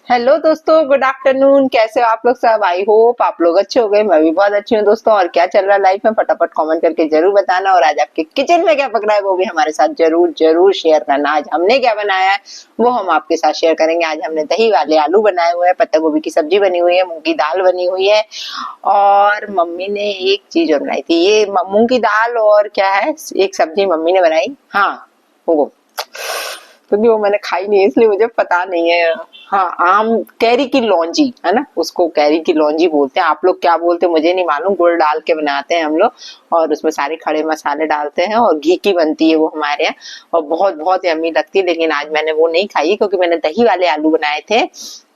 Hello दोस्तों, good afternoon. कैसे हो आप लोग सब? आई होप आप लोग अच्छे हो गए। मैं भी बहुत अच्छी हूँ दोस्तों। और क्या चल रहा है लाइफ में, फटाफट कमेंट करके जरूर बताना। और आज आपके किचन में क्या पक रहा है वो भी हमारे साथ जरूर जरूर शेयर करना। आज हमने क्या बनाया है वो हम आपके साथ शेयर करेंगे। आज हमने दही वाले आलू बनाए हुए हैं, पत्ता गोभी की सब्जी बनी हुई है, मूंग की दाल बनी हुई है। और मम्मी ने एक चीज और बनाई थी, ये मूंग की दाल और क्या है, एक सब्जी मम्मी ने बनाई। हाँ, वो क्योंकि वो मैंने खाई नहीं है इसलिए मुझे पता नहीं है। हाँ, आम कैरी की लौंजी है ना, उसको कैरी की लौंजी बोलते हैं। आप लोग क्या बोलते हैं मुझे नहीं मालूम। गुड़ डाल के बनाते हैं हम लोग और उसमें सारे खड़े मसाले डालते हैं और घी की बनती है वो हमारे यहाँ। और बहुत बहुत यम्मी लगती है। लेकिन आज मैंने वो नहीं खाई क्योंकि मैंने दही वाले आलू बनाए थे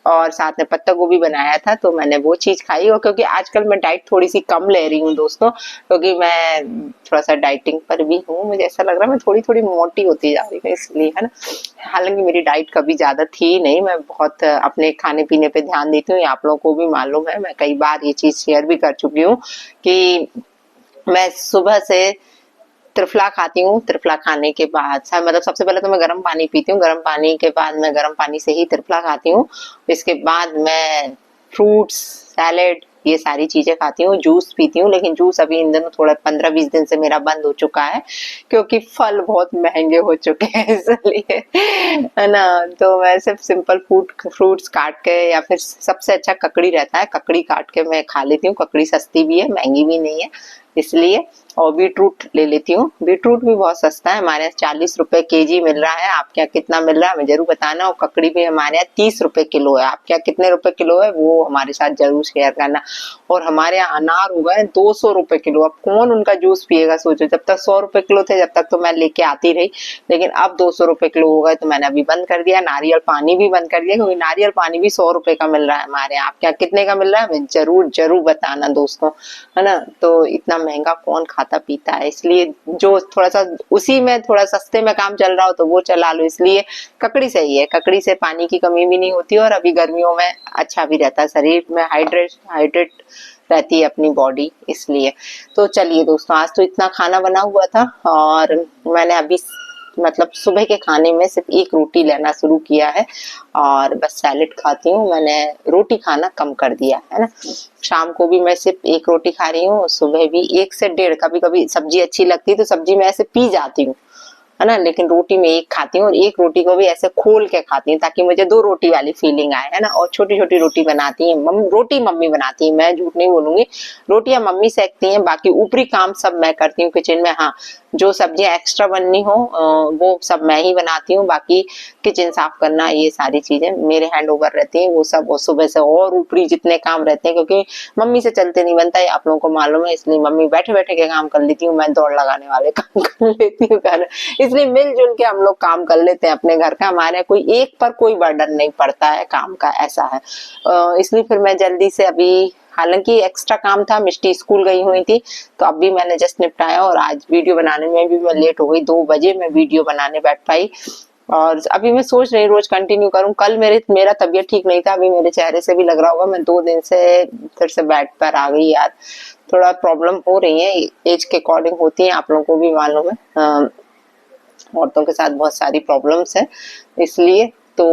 और साथ में पत्ता गोभी बनाया था, तो मैंने वो चीज खाई। और क्योंकि आजकल मैं डाइट थोड़ी सी कम ले रही हूँ दोस्तों, क्योंकि मैं थोड़ा सा डाइटिंग पर भी हूँ। मुझे ऐसा लग रहा है मैं थोड़ी थोड़ी मोटी होती जा रही हूँ इसलिए, है ना। हालांकि मेरी डाइट कभी ज्यादा थी नहीं। मैं बहुत अपने खाने पीने पे ध्यान देती हूँ, आप लोगों को भी मालूम है। मैं कई बार ये चीज शेयर भी कर चुकी हूँ कि मैं सुबह से त्रिफला खाती हूँ। त्रिफला खाने के बाद मतलब सबसे पहले तो मैं गर्म पानी पीती हूँ, गर्म पानी के बाद मैं गर्म पानी से ही त्रिफला खाती हूँ। इसके बाद मैं फ्रूट्स, सैलेड, ये सारी चीजें खाती हूँ। जूस पीती हूँ, लेकिन जूस अभी इन दिनों थोड़ा 15-20 दिन से मेरा बंद हो चुका है क्योंकि फल बहुत महंगे हो चुके हैं इसलिए, है ना। तो मैं सिर्फ सिंपल फ्रूट्स काट के, या फिर सबसे अच्छा ककड़ी रहता है, ककड़ी काट के मैं खा लेती हूँ। ककड़ी सस्ती भी है, महंगी भी नहीं है इसलिए। और बीटरूट ले लेती हूँ। बीटरूट भी बहुत सस्ता है, हमारे यहाँ 40 रुपए केजी मिल रहा है। आपके यहाँ कितना मिल रहा है हमें जरूर बताना। और ककड़ी भी हमारे यहाँ 30 रुपए किलो है। आपके यहाँ कितने रुपए किलो है वो हमारे साथ जरूर शेयर करना। और हमारे यहाँ अनार हो गए 200 रुपए किलो। अब कौन उनका जूस पिएगा सोचो। जब तक 100 रुपए किलो थे जब तक तो मैं लेके आती रही, लेकिन अब 200 रुपए किलो हो गए तो मैंने अभी बंद कर दिया। नारियल पानी भी बंद कर दिया क्योंकि नारियल पानी भी 100 रुपए का मिल रहा है हमारे यहाँ। आपके यहाँ कितने का मिल रहा है हमें जरूर जरूर बताना दोस्तों, है ना। तो इतना महंगा कौन खाता पीता है, इसलिए जो थोड़ा सा उसी में थोड़ा सस्ते में काम चल रहा हो तो वो चला लो। इसलिए ककड़ी सही है, ककड़ी से पानी की कमी भी नहीं होती और अभी गर्मियों में अच्छा भी रहता है, शरीर में हाइड्रेट रहती है अपनी बॉडी, इसलिए। तो चलिए दोस्तों, आज तो इतना खाना बना हुआ था और मैंने अभी मतलब सुबह के खाने में सिर्फ एक रोटी लेना शुरू किया है और बस सैलेड खाती हूँ। मैंने रोटी खाना कम कर दिया है ना। शाम को भी मैं सिर्फ एक रोटी खा रही हूँ, सुबह भी 1 से 1.5। कभी कभी सब्जी अच्छी लगती है तो सब्जी में ऐसे पी जाती हूँ, है ना। लेकिन रोटी में एक खाती हूँ और एक रोटी को भी ऐसे खोल के खाती हूँ ताकि मुझे 2 रोटी वाली फीलिंग आए, है ना। और छोटी छोटी रोटी बनाती है रोटी मम्मी बनाती है, मैं झूठ नहीं बोलूंगी। रोटियां मम्मी सेकती हैं, बाकी ऊपरी काम सब मैं करती हूँ किचन में। हाँ, जो सब्जियां एक्स्ट्रा बननी हो वो सब मैं ही बनाती हूँ। बाकी किचन साफ करना ये सारी चीजें मेरे हैंड ओवर रहती हैं वो सब। और सुबह से और ऊपरी जितने काम रहते हैं, क्योंकि मम्मी से चलते नहीं बनता है, आप लोगों को मालूम है। इसलिए मम्मी बैठे बैठे के काम कर लेती हूँ, मैं दौड़ लगाने वाले काम कर लेती हूँ घर। इसलिए मिलजुल के हम लोग काम कर लेते हैं अपने घर का। हमारे कोई एक पर कोई बर्डन नहीं पड़ता है काम का, ऐसा है। इसलिए फिर मैं जल्दी से अभी, हालांकि एक्स्ट्रा काम था, मिष्टी स्कूल गई हुई थी तो अभी मैंने जस्ट निपटाया। और आज वीडियो बनाने में भी मैं लेट हो गई, 2 बजे मैं वीडियो बनाने बैठ पाई। और अभी मैं सोच रही रोज कंटिन्यू करूं। कल मेरा तबीयत ठीक नहीं था, अभी मेरे चेहरे से भी लग रहा होगा। मैं 2 दिन से फिर से बेड पर आ गई यार। थोड़ा प्रॉब्लम हो रही है, एज के अकॉर्डिंग होती है, आप लोगों को भी मालूम है। औरतों के साथ बहुत सारी प्रॉब्लम्स है, इसलिए। तो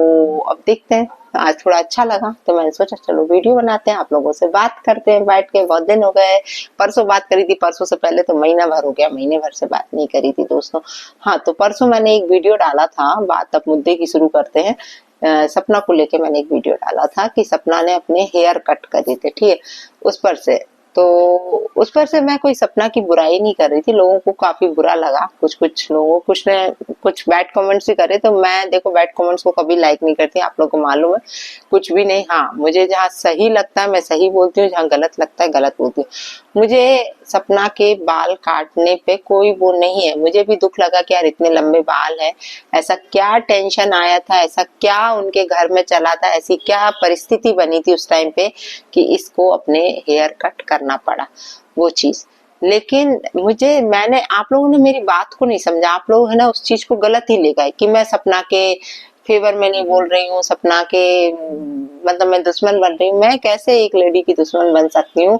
अब देखते हैं, आज थोड़ा अच्छा लगा तो मैंने सोचा चलो वीडियो बनाते हैं, आप लोगों से बात करते हैं बैठ के। बहुत दिन हो गए, परसों बात करी थी, परसों से पहले तो महीना भर हो गया, महीने भर से बात नहीं करी थी दोस्तों। हाँ, तो परसों मैंने एक वीडियो डाला था। बात अब मुद्दे की शुरू करते हैं। सपना को लेके मैंने एक वीडियो डाला था कि सपना ने अपने हेयर कट करे थे, ठीक है। उस पर से तो उस पर से मैं कोई सपना की बुराई नहीं कर रही थी। लोगों को काफी बुरा लगा, कुछ लोगों कुछ ने कुछ बैड कमेंट्स भी करे। तो मैं देखो बैड कमेंट्स को कभी लाइक नहीं करती, आप लोगों को मालूम है। कुछ भी नहीं, हाँ, मुझे जहाँ सही लगता है मैं सही बोलती हूँ, जहाँ गलत लगता है गलत बोलती हूँ। मुझे सपना के बाल काटने पे कोई वो नहीं है। मुझे भी दुख लगा कि यार इतने लंबे बाल हैं, ऐसा क्या टेंशन आया था, ऐसा क्या उनके घर में चला था, ऐसी क्या परिस्थिति बनी थी उस टाइम पे कि इसको अपने हेयर कट करना पड़ा, वो चीज। लेकिन मैंने, आप लोगों ने मेरी बात को नहीं समझा। आप लोग है ना उस चीज को गलत ही ले गए कि मैं सपना के फेवर में नहीं बोल रही हूँ, सपना के मतलब मैं दुश्मन बन रही हूँ। मैं कैसे एक लेडी की दुश्मन बन सकती हूँ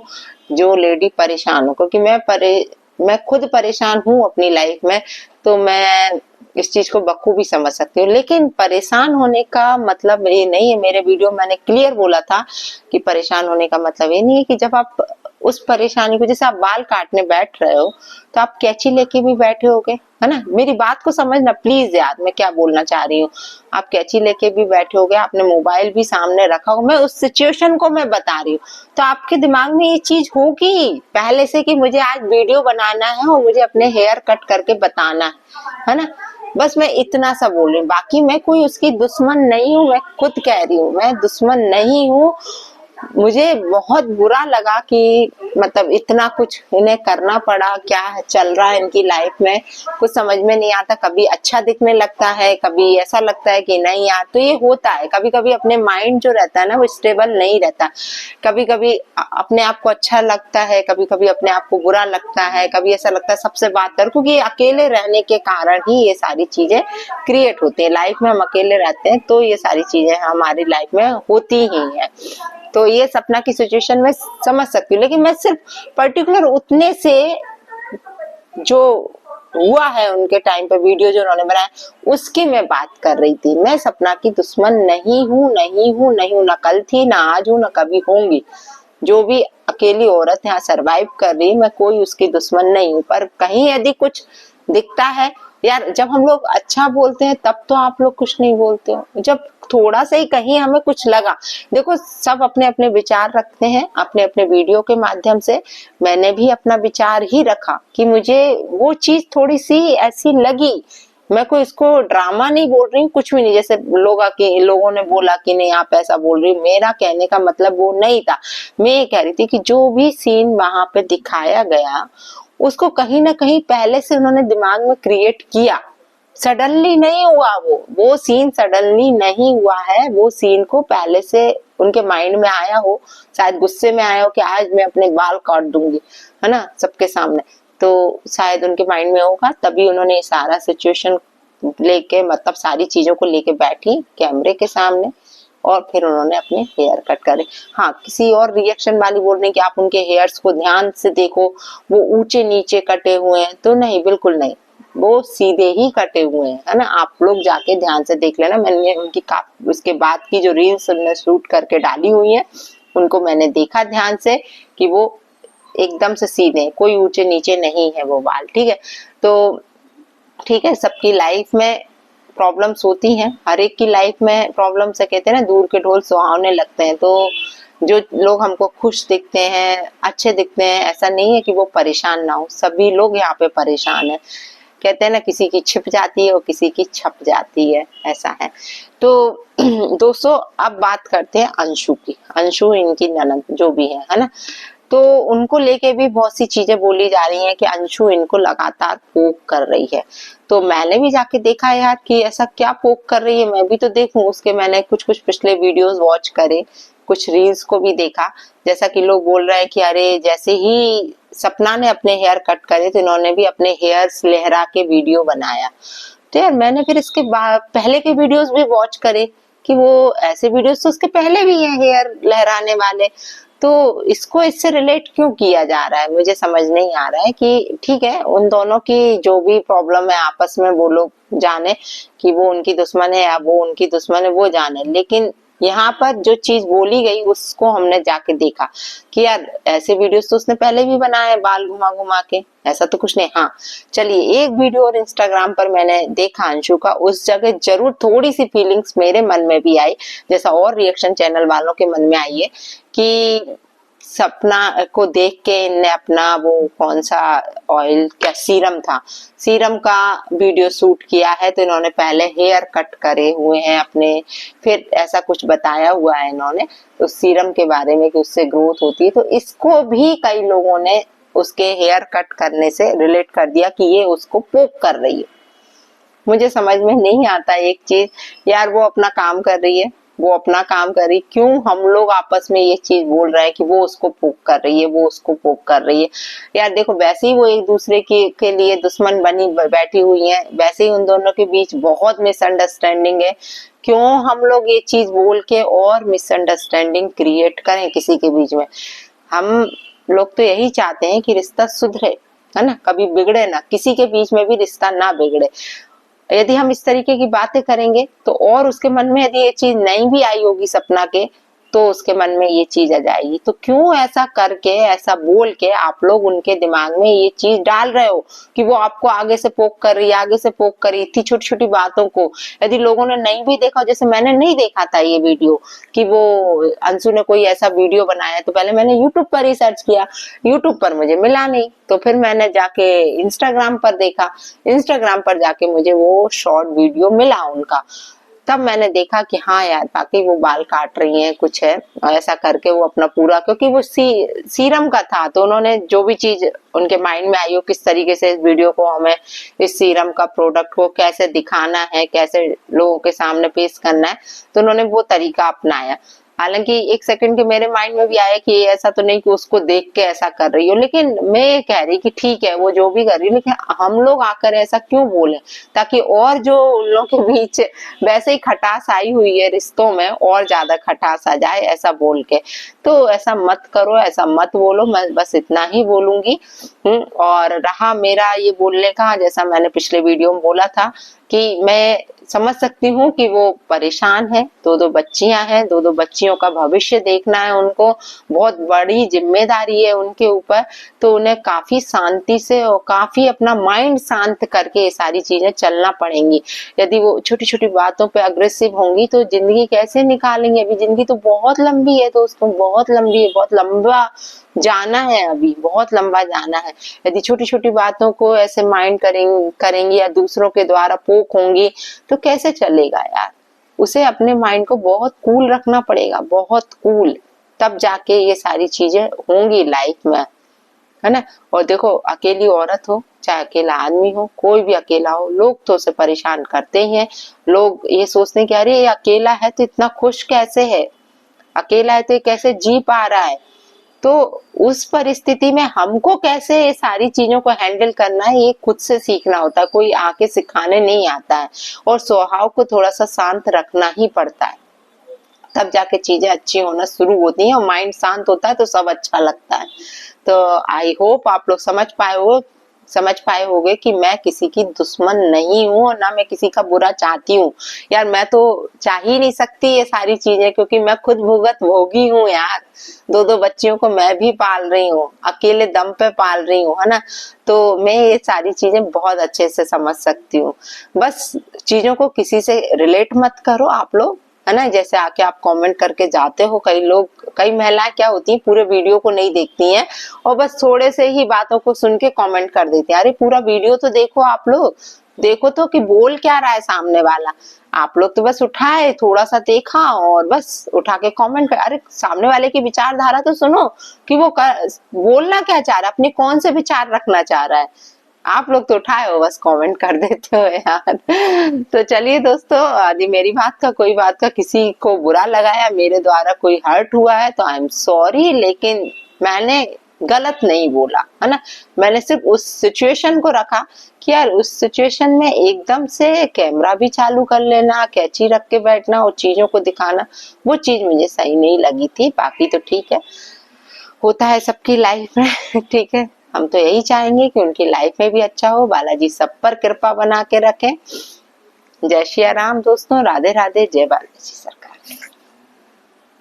जो लेडी परेशान हो, क्योंकि मैं खुद परेशान हूँ अपनी लाइफ में। तो मैं इस चीज को बखूबी समझ सकती हूँ। लेकिन परेशान होने का मतलब ये नहीं है, मेरे वीडियो मैंने क्लियर बोला था कि परेशान होने का मतलब ये नहीं है कि जब आप उस परेशानी को, जैसे आप बाल काटने बैठ रहे हो तो आप कैंची लेके भी बैठे होगे, है ना। मेरी बात को समझना प्लीज यार, मैं क्या बोलना चाह रही हूँ। आप कैंची लेके भी बैठे होगे, आपने मोबाइल भी सामने रखा होगा, मैं उस सिचुएशन को मैं बता रही हूँ। तो आपके दिमाग में ये चीज होगी पहले से कि मुझे आज वीडियो बनाना है और मुझे अपने हेयर कट करके बताना है ना। बस मैं इतना सा बोल रही हूँ, बाकी मैं कोई उसकी दुश्मन नहीं हूँ। मैं खुद कह रही हूँ मैं दुश्मन नहीं हूँ। मुझे बहुत बुरा लगा कि मतलब इतना कुछ इन्हें करना पड़ा, क्या चल रहा है इनकी लाइफ में कुछ समझ में नहीं आता। कभी अच्छा दिखने लगता है, कभी ऐसा लगता है कि नहीं यार, तो ये होता है। कभी कभी अपने माइंड जो रहता है ना वो स्टेबल नहीं रहता। कभी कभी अपने आप को अच्छा लगता है, कभी कभी अपने आप को बुरा लगता है, कभी ऐसा लगता है सबसे बात करो, क्योंकि अकेले रहने के कारण ही ये सारी चीजें क्रिएट होती है। लाइफ में हम अकेले रहते हैं तो ये सारी चीजें हमारी लाइफ में होती ही है। तो ये सपना की सिचुएशन में समझ सकती हूँ, लेकिन मैं सिर्फ पर्टिकुलर उतने से जो हुआ है उनके टाइम पे वीडियो जो उन्होंने बनाया उसकी मैं बात कर रही थी। मैं सपना की दुश्मन नहीं हूँ, नहीं हूँ, नहीं हूँ, ना कल थी, ना आज हूँ, ना कभी होंगी। जो भी अकेली औरत यहाँ सरवाइव कर रही, मैं कोई उसकी दुश्मन नहीं हूँ। पर कहीं यदि कुछ दिखता है यार, जब हम लोग अच्छा बोलते हैं तब तो आप लोग कुछ नहीं बोलते हो। जब थोड़ा सा ही कहीं हमें कुछ लगा, देखो सब अपने अपने विचार रखते हैं अपने अपने वीडियो के माध्यम से। मैंने भी अपना विचार ही रखा कि मुझे वो चीज थोड़ी सी ऐसी लगी। मैं कोई इसको ड्रामा नहीं बोल रही हूँ, कुछ भी नहीं। जैसे लोगों ने बोला कि नहीं आप ऐसा बोल रही हो, मेरा कहने का मतलब वो नहीं था। मैं ये कह रही थी कि जो भी सीन वहां पे दिखाया गया उसको कहीं ना कहीं पहले से उन्होंने दिमाग में क्रिएट किया। सडनली नहीं हुआ, वो सीन सडनली नहीं हुआ है। वो सीन को पहले से उनके माइंड में आया हो, शायद गुस्से में आया हो कि आज मैं अपने बाल काट दूंगी, है ना, सबके सामने। तो शायद उनके माइंड में होगा, तभी उन्होंने सारा सिचुएशन लेके, मतलब सारी चीजों को लेके बैठी कैमरे के सामने और फिर उन्होंने अपने हेयर कट करे। हाँ, किसी और रिएक्शन वाली बोल रही कि आप उनके हेयर्स को ध्यान से देखो, वो ऊंचे नीचे कटे हुए हैं, तो नहीं, बिल्कुल नहीं, वो सीधे ही कटे हुए हैं, है ना। आप लोग जाके ध्यान से देख लेना। मैंने उनकी उसके बाद की जो रील्स उन्होंने शूट करके डाली हुई है उनको मैंने देखा ध्यान से कि वो एकदम से सीधे, कोई ऊंचे नीचे नहीं है वो बाल, ठीक है। तो ठीक है, सबकी लाइफ में प्रॉब्लम्स होती हैं, हर एक की लाइफ में प्रॉब्लम से कहते हैं ना, दूर के ढोल सुहावने लगते हैं। तो जो लोग हमको खुश दिखते हैं, अच्छे दिखते हैं, ऐसा नहीं है कि वो परेशान ना हो। सभी लोग यहाँ पे परेशान है। कहते हैं ना, किसी की छिप जाती है और किसी की छप जाती है, ऐसा है। तो दोस्तों अब बात करते हैं अंशु की। अंशु इनकी ननद जो भी है ना, तो उनको लेके भी बहुत सी चीजें बोली जा रही हैं कि अंशु इनको लगातार पोक कर रही है। तो मैंने भी जाके देखा यार कि ऐसा क्या पोक कर रही है, मैं भी तो देखूं। उसके मैंने कुछ पिछले वीडियोस वॉच करे, कुछ रील्स को भी देखा। जैसा कि लोग बोल रहे हैं कि अरे जैसे ही सपना ने अपने हेयर कट करे तो इन्होंने भी अपने हेयर्स लहरा के वीडियो बनाया। तो यार मैंने फिर इसके पहले के वीडियोस भी वॉच करे कि वो ऐसे वीडियोस तो उसके पहले भी हैं हेयर लहराने वाले। तो इसको इससे रिलेट क्यों किया जा रहा है, मुझे समझ नहीं आ रहा है। कि ठीक है, उन दोनों की जो भी प्रॉब्लम है आपस में वो लोग जाने, कि वो उनकी दुश्मन है या वो उनकी दुश्मन है, वो जाने। लेकिन यहाँ पर जो चीज बोली गई उसको हमने जाके देखा कि यार ऐसे वीडियोस तो उसने पहले भी बनाए बाल घुमा घुमा के, ऐसा तो कुछ नहीं। हाँ चलिए, एक वीडियो और इंस्टाग्राम पर मैंने देखा अंशु का, उस जगह जरूर थोड़ी सी फीलिंग्स मेरे मन में भी आई, जैसा और रिएक्शन चैनल वालों के मन में आई है कि सपना को देख के इनने अपना वो कौन सा ऑयल, क्या सीरम था, सीरम का वीडियो शूट किया है। तो इन्होंने पहले हेयर कट करे हुए हैं अपने, फिर ऐसा कुछ बताया हुआ है इन्होंने उस सीरम के बारे में कि उससे ग्रोथ होती है। तो इसको भी कई लोगों ने उसके हेयर कट करने से रिलेट कर दिया कि ये उसको पोक कर रही है। मुझे समझ में नहीं आता एक चीज, यार वो अपना काम कर रही है, वो अपना काम कर रही, क्यों हम लोग आपस में ये चीज बोल रहे हैं कि वो उसको पोक कर रही है, वो उसको पोक कर रही है। यार देखो, वैसे ही वो एक दूसरे के लिए दुश्मन बनी बैठी हुई है, वैसे ही उन दोनों के बीच बहुत मिसअंडरस्टैंडिंग है। क्यों हम लोग ये चीज बोल के और मिसअंडरस्टैंडिंग क्रिएट करें किसी के बीच में। हम लोग तो यही चाहते हैं कि रिश्ता सुधरे, है ना, कभी बिगड़े ना, किसी के बीच में भी रिश्ता ना बिगड़े। यदि हम इस तरीके की बातें करेंगे तो और उसके मन में यदि ये चीज नहीं भी आई होगी सपना के, तो उसके मन में ये चीज आ जाएगी। तो क्यों ऐसा करके, ऐसा बोल के आप लोग उनके दिमाग में ये चीज डाल रहे हो कि वो आपको आगे से पोक कर रही है, आगे से पोक कर रही, इतनी छोटी छोटी बातों को। यदि लोगों ने नहीं भी देखा, जैसे मैंने नहीं देखा था ये वीडियो कि वो अंशु ने कोई ऐसा वीडियो बनाया, तो पहले मैंने यूट्यूब पर ही सर्च किया, यूट्यूब पर मुझे मिला नहीं, तो फिर मैंने जाके इंस्टाग्राम पर देखा, इंस्टाग्राम पर जाके मुझे वो शॉर्ट वीडियो मिला उनका। तब मैंने देखा कि हाँ यार, बाकी वो बाल काट रही हैं, कुछ है ऐसा करके वो अपना पूरा, क्योंकि वो सीरम का था, तो उन्होंने जो भी चीज उनके माइंड में आई हो, किस तरीके से इस वीडियो को हमें, इस सीरम का प्रोडक्ट को कैसे दिखाना है, कैसे लोगों के सामने पेश करना है, तो उन्होंने वो तरीका अपनाया। हालांकि एक सेकंड के मेरे माइंड में भी आया कि ऐसा तो नहीं कि उसको देख के ऐसा कर रही हो, लेकिन मैं ये कह रही कि ठीक है वो जो भी कर रही है, लेकिन हम लोग आकर ऐसा क्यों बोले, ताकि और जो उन लोगों के बीच वैसे ही खटास आई हुई है रिश्तों में, और ज्यादा खटास आ जाए ऐसा बोल के। तो ऐसा मत करो, ऐसा मत बोलो, मैं बस इतना ही बोलूंगी। और रहा मेरा ये बोलने का, जैसा मैंने पिछले वीडियो में बोला था कि मैं समझ सकती हूँ कि वो परेशान है, दो बच्चियां हैं, दो बच्चियों का भविष्य देखना है उनको, बहुत बड़ी जिम्मेदारी है उनके ऊपर, तो उन्हें काफी शांति से और काफी अपना माइंड शांत करके ये सारी चीजें चलना पड़ेंगी। यदि वो छोटी छोटी बातों पे अग्रेसिव होंगी तो जिंदगी कैसे निकालेंगे? अभी जिंदगी तो बहुत लंबी है दोस्तों, बहुत लंबी है, बहुत लंबा जाना है, अभी बहुत लंबा जाना है। यदि छोटी छोटी बातों को ऐसे माइंड करेंगी या दूसरों के द्वारा पोक होंगी तो कैसे चलेगा यार? उसे अपने माइंड को बहुत कूल रखना पड़ेगा, बहुत कूल, तब जाके ये सारी चीजें होंगी लाइफ में, है ना। और देखो, अकेली औरत हो चाहे अकेला आदमी हो, कोई भी अकेला हो, लोग तो उसे परेशान करते ही हैं। लोग ये सोचते हैं कि अरे ये अकेला है तो इतना खुश कैसे है, अकेला है तो ये कैसे जी पा रहा है। तो उस परिस्थिति में हमको कैसे ये सारी चीजों को हैंडल करना है, ये खुद से सीखना होता है, कोई आके सिखाने नहीं आता है। और स्वभाव को थोड़ा सा शांत रखना ही पड़ता है, तब जाके चीजें अच्छी होना शुरू होती हैं, और माइंड शांत होता है तो सब अच्छा लगता है। तो आई होप आप लोग समझ पाए होगे कि मैं किसी की दुश्मन नहीं हूँ, और ना मैं किसी का बुरा चाहती हूँ। यार मैं तो चाह ही नहीं सकती ये सारी चीजें, क्योंकि मैं खुद भुगत भोगी हूँ यार। दो बच्चियों को मैं भी पाल रही हूँ, अकेले दम पे पाल रही हूँ, है ना। तो मैं ये सारी चीजें बहुत अच्छे से समझ सकती हूँ। बस चीजों को किसी से रिलेट मत करो आप लोग, है ना। जैसे आके आप कमेंट करके जाते हो, कई लोग, कई महिलाएं क्या होती हैं, पूरे वीडियो को नहीं देखती हैं और बस थोड़े से ही बातों को सुन के कमेंट कर देती हैं। अरे पूरा वीडियो तो देखो, आप लोग देखो तो कि बोल क्या रहा है सामने वाला। आप लोग तो बस उठाए, थोड़ा सा देखा और बस उठा के कमेंट कर। अरे सामने वाले की विचारधारा तो सुनो कि वो बोलना क्या चाह रहा है, अपने कौन से विचार रखना चाह रहा है। आप लोग तो उठाए हो, बस कमेंट कर देते हो यार। तो चलिए दोस्तों, यदि मेरी बात का, कोई बात का किसी को बुरा लगा या मेरे द्वारा कोई हर्ट हुआ है तो आई एम सॉरी, लेकिन मैंने गलत नहीं बोला, है ना। मैंने सिर्फ उस सिचुएशन को रखा कि यार उस सिचुएशन में एकदम से कैमरा भी चालू कर लेना, कैंची रख के बैठना और चीजों को दिखाना, वो चीज मुझे सही नहीं लगी थी। बाकी तो ठीक है, होता है सबकी लाइफ में। ठीक है, हम तो यही चाहेंगे कि उनकी लाइफ में भी अच्छा हो, बालाजी सब पर कृपा बना के रखें। जय श्री राम दोस्तों, राधे राधे, जय बालाजी सरकार।